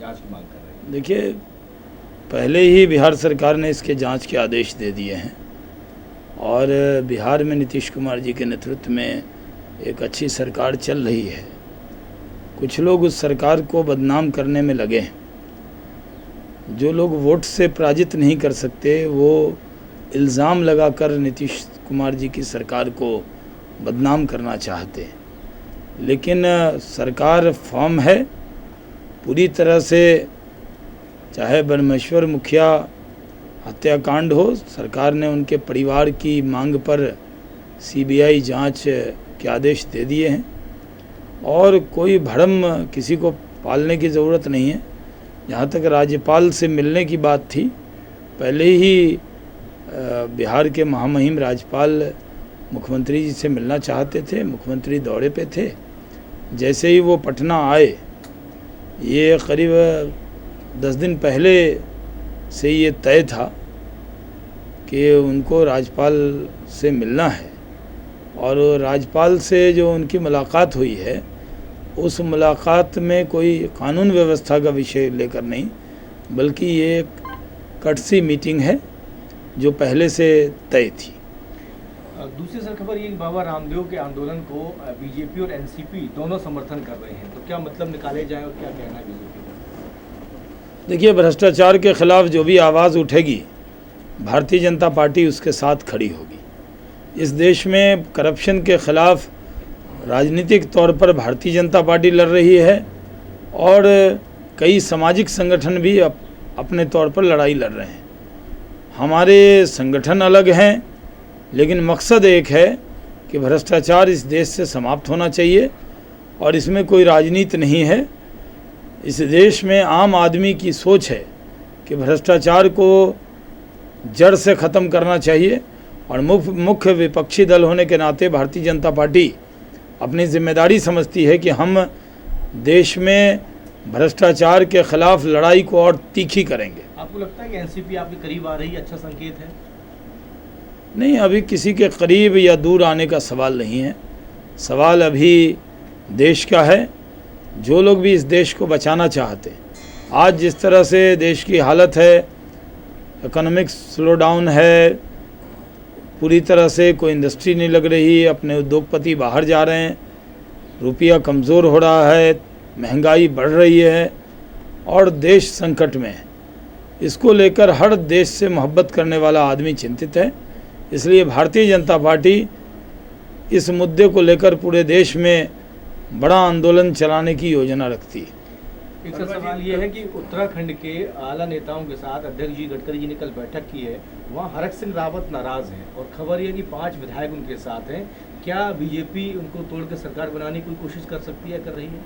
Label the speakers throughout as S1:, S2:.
S1: जांच की मांग कर रहे हैं।
S2: देखिए, पहले ही बिहार सरकार ने इसके जांच के आदेश दे दिए हैं और बिहार में नीतीश कुमार जी के नेतृत्व में एक अच्छी सरकार चल रही है। कुछ लोग उस सरकार को बदनाम करने में लगे हैं। जो लोग वोट से पराजित नहीं कर सकते वो इल्ज़ाम लगाकर नीतीश कुमार जी की सरकार को बदनाम करना चाहते हैं। लेकिन सरकार फर्म है पूरी तरह से। चाहे ब्रह्मेश्वर मुखिया हत्याकांड हो, सरकार ने उनके परिवार की मांग पर सीबीआई जांच के आदेश दे दिए हैं और कोई भरम किसी को पालने की ज़रूरत नहीं है। जहाँ तक राज्यपाल से मिलने की बात थी, पहले ही बिहार के महामहिम राज्यपाल मुख्यमंत्री जी से मिलना चाहते थे। मुख्यमंत्री दौरे पे थे। जैसे ही वो पटना आए, ये करीब 10 दिन पहले से ये तय था कि उनको राज्यपाल से मिलना है और राज्यपाल से जो उनकी मुलाकात हुई है, उस मुलाकात में कोई कानून व्यवस्था का विषय लेकर नहीं, बल्कि ये एक कटसी मीटिंग है जो पहले से तय थी।
S1: दूसरी सर खबर ये कि बाबा रामदेव के आंदोलन को बीजेपी और एनसीपी दोनों समर्थन कर रहे हैं, तो क्या मतलब निकाले जाए और क्या कहना है बीजेपी का?
S2: देखिए, भ्रष्टाचार के खिलाफ जो भी आवाज़ उठेगी, भारतीय जनता पार्टी उसके साथ खड़ी होगी। इस देश में करप्शन के खिलाफ राजनीतिक तौर पर भारतीय जनता पार्टी लड़ रही है और कई सामाजिक संगठन भी अपने तौर पर लड़ाई लड़ रहे हैं। हमारे संगठन अलग हैं, लेकिन मकसद एक है कि भ्रष्टाचार इस देश से समाप्त होना चाहिए और इसमें कोई राजनीति नहीं है। इस देश में आम आदमी की सोच है कि भ्रष्टाचार को जड़ से ख़त्म करना चाहिए और मुख्य विपक्षी दल होने के नाते भारतीय जनता पार्टी अपनी जिम्मेदारी समझती है कि हम देश में भ्रष्टाचार के खिलाफ लड़ाई को और तीखी करेंगे।
S1: आपको लगता है कि एनसीपी आपके करीब आ रही है, अच्छा संकेत है?
S2: नहीं, अभी किसी के करीब या दूर आने का सवाल नहीं है। सवाल अभी देश का है। जो लोग भी इस देश को बचाना चाहते हैं, आज जिस तरह से देश की हालत है, इकोनॉमिक स्लो डाउन है, पूरी तरह से कोई इंडस्ट्री नहीं लग रही, अपने उद्योगपति बाहर जा रहे हैं, रुपया कमज़ोर हो रहा है, महंगाई बढ़ रही है और देश संकट में है। इसको लेकर हर देश से मोहब्बत करने वाला आदमी चिंतित है। इसलिए भारतीय जनता पार्टी इस मुद्दे को लेकर पूरे देश में बड़ा आंदोलन चलाने की योजना रखती है।
S1: एक सवाल ये है कि उत्तराखंड के आला नेताओं के साथ अध्यक्ष जी गडकरी जी ने कल बैठक की है, वहाँ हरक सिंह रावत नाराज हैं और खबर ये कि 5 विधायक उनके साथ हैं। क्या बीजेपी उनको तोड़ कर सरकार बनाने की कोशिश कर सकती है, कर रही है,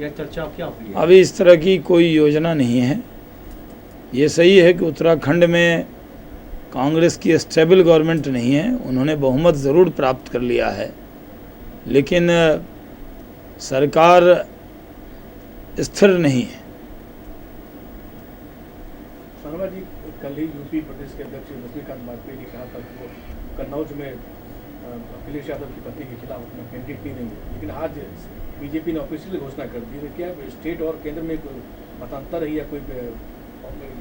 S1: या चर्चा क्या हुई है?
S2: अभी इस तरह की कोई योजना नहीं है। ये सही है कि उत्तराखंड में कांग्रेस की स्टेबल गवर्नमेंट नहीं है, उन्होंने बहुमत ज़रूर प्राप्त कर लिया है, लेकिन सरकार स्थिर नहीं है।
S3: शर्मा जी, कल ही यूपी प्रदेश के अध्यक्ष लक्ष्मीकांत वाजपेयी ने कहा था कि वो कन्नौज में अखिलेश यादव की पत्नी के खिलाफ अपना कैंडिडेट नहीं देंगे, लेकिन आज बीजेपी ने ऑफिशियली घोषणा कर दी है। क्या स्टेट और केंद्र में कोई मतांतर है या कोई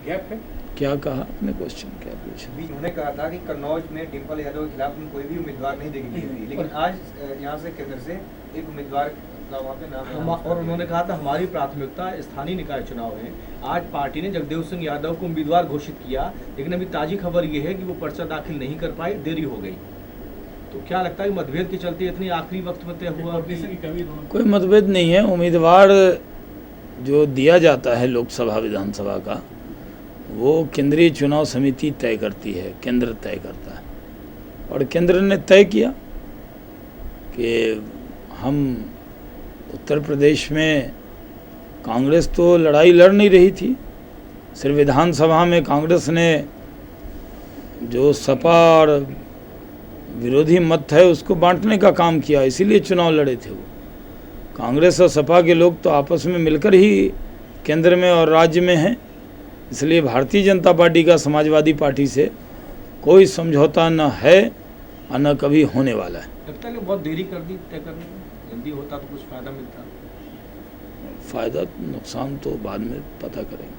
S3: गैप है?
S2: क्या कहा आपने? क्वेश्चन क्या पूछा?
S4: उन्होंने कहा था कि कन्नौज में डिम्पल यादव के खिलाफ कोई भी उम्मीदवार नहीं देगी, लेकिन आज यहाँ से केंद्र से एक उम्मीदवार का वहाँ पे नाम
S1: और उन्होंने कहा था हमारी प्राथमिकता स्थानीय निकाय चुनाव है। आज पार्टी ने जगदेव सिंह यादव को उम्मीदवार घोषित किया, लेकिन अभी ताजी खबर ये है कि वो पर्चा दाखिल नहीं कर पाए, देरी हो गई। तो क्या लगता है मतभेद के चलते इतनी आखिरी वक्त में तय हुआ?
S2: कोई मतभेद नहीं है। उम्मीदवार जो दिया जाता है लोकसभा विधानसभा का, वो केंद्रीय चुनाव समिति तय करती है, केंद्र तय करता है और केंद्र ने तय किया कि हम उत्तर प्रदेश में, कांग्रेस तो लड़ाई लड़ नहीं रही थी, सिर्फ विधानसभा में कांग्रेस ने जो सपा और विरोधी मत है उसको बांटने का काम किया, इसीलिए चुनाव लड़े थे वो। कांग्रेस और सपा के लोग तो आपस में मिलकर ही केंद्र में और राज्य में हैं, इसलिए भारतीय जनता पार्टी का समाजवादी पार्टी से कोई समझौता न है और न कभी होने वाला है।
S1: लगता है कि बहुत देरी कर दी तय करने में, जल्दी होता तो कुछ फायदा मिलता।
S2: फ़ायदा नुकसान तो बाद में पता करेंगे।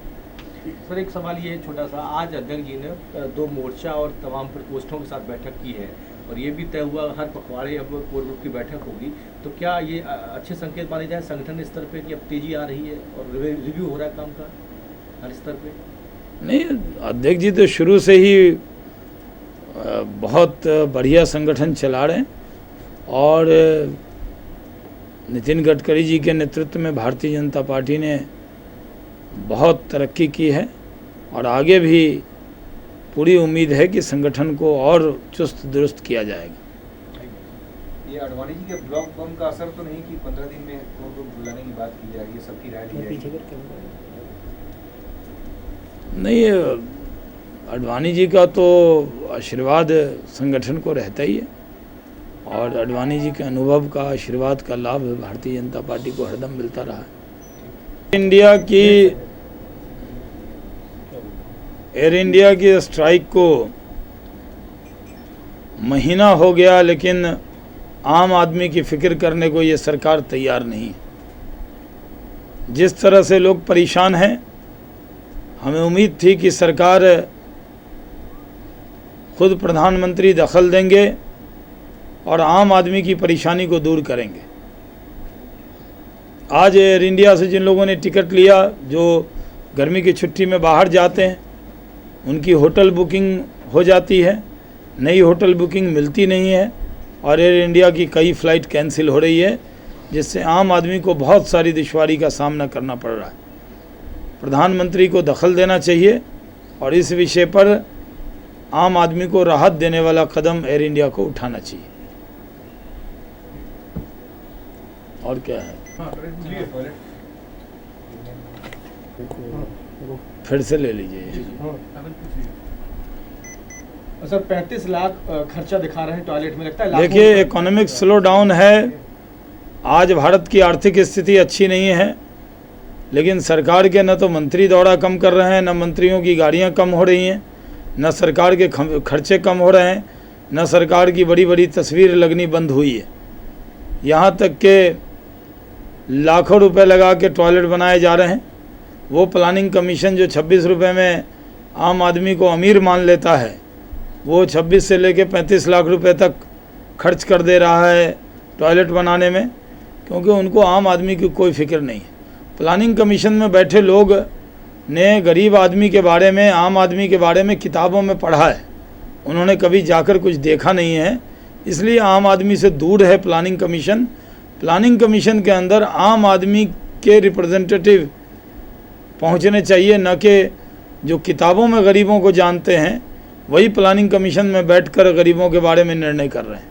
S1: सर एक सवाल ये है छोटा सा, आज अध्यक्ष जी ने 2 मोर्चा और तमाम प्रकोष्ठों के साथ बैठक की है और ये भी तय हुआ हर पखवाड़े अब कोर ग्रुप की बैठक होगी, तो क्या ये अच्छे संकेत माने जाए संगठन स्तर पे कि अब तेजी आ रही है और रिव्यू हो रहा है काम का हर स्तर पे?
S2: नहीं, अध्यक्ष जी तो शुरू से ही बहुत बढ़िया संगठन चला रहे हैं और नितिन गडकरी जी के नेतृत्व में भारतीय जनता पार्टी ने बहुत तरक्की की है और आगे भी पूरी उम्मीद है कि संगठन को और चुस्त दुरुस्त किया जाएगा।
S4: ये आडवाणी जी के ब्लॉक बम का असर तो नहीं कि 15 दिन में कोर ग्रुप बुलाने की बात की जा रही है, सबकी राय ली जाएगी?
S2: नहीं, आडवाणी जी का तो आशीर्वाद संगठन को रहता ही है और आडवाणी जी के अनुभव का आशीर्वाद का लाभ भारतीय जनता पार्टी को हरदम मिलता रहा है। एयर इंडिया की स्ट्राइक को महीना हो गया, लेकिन आम आदमी की फिक्र करने को ये सरकार तैयार नहीं है। जिस तरह से लोग परेशान हैं, हमें उम्मीद थी कि सरकार खुद प्रधानमंत्री दखल देंगे और आम आदमी की परेशानी को दूर करेंगे। आज एयर इंडिया से जिन लोगों ने टिकट लिया, जो गर्मी की छुट्टी में बाहर जाते हैं, उनकी होटल बुकिंग हो जाती है, नई होटल बुकिंग मिलती नहीं है और एयर इंडिया की कई फ़्लाइट कैंसिल हो रही है, जिससे आम आदमी को बहुत सारी दुश्वारी का सामना करना पड़ रहा है। प्रधानमंत्री को दखल देना चाहिए और इस विषय पर आम आदमी को राहत देने वाला कदम एयर इंडिया को उठाना चाहिए। और क्या है? फिर से ले लीजिए।
S1: सर 35 लाख खर्चा दिखा रहे हैं टॉयलेट में, लगता है
S2: देखिए, इकोनॉमिक स्लो डाउन है, आज भारत की आर्थिक स्थिति अच्छी नहीं है, लेकिन सरकार के न तो मंत्री दौरा कम कर रहे हैं, न मंत्रियों की गाड़ियां कम हो रही हैं, न सरकार के खर्चे कम हो रहे हैं, न सरकार की बड़ी बड़ी तस्वीर लगनी बंद हुई है। यहाँ तक के लाखों रुपए लगा के टॉयलेट बनाए जा रहे हैं। वो प्लानिंग कमीशन जो 26 रुपये में आम आदमी को अमीर मान लेता है, वो 26 से लेके 35 लाख रुपए तक खर्च कर दे रहा है टॉयलेट बनाने में, क्योंकि उनको आम आदमी की कोई फिक्र नहीं है। प्लानिंग कमीशन में बैठे लोग ने गरीब आदमी के बारे में, आम आदमी के बारे में किताबों में पढ़ा है, उन्होंने कभी जाकर कुछ देखा नहीं है, इसलिए आम आदमी से दूर है प्लानिंग कमीशन। प्लानिंग कमीशन के अंदर आम आदमी के रिप्रेजेंटेटिव पहुंचने चाहिए, न कि जो किताबों में गरीबों को जानते हैं वही प्लानिंग कमीशन में बैठकर गरीबों के बारे में निर्णय कर रहे हैं।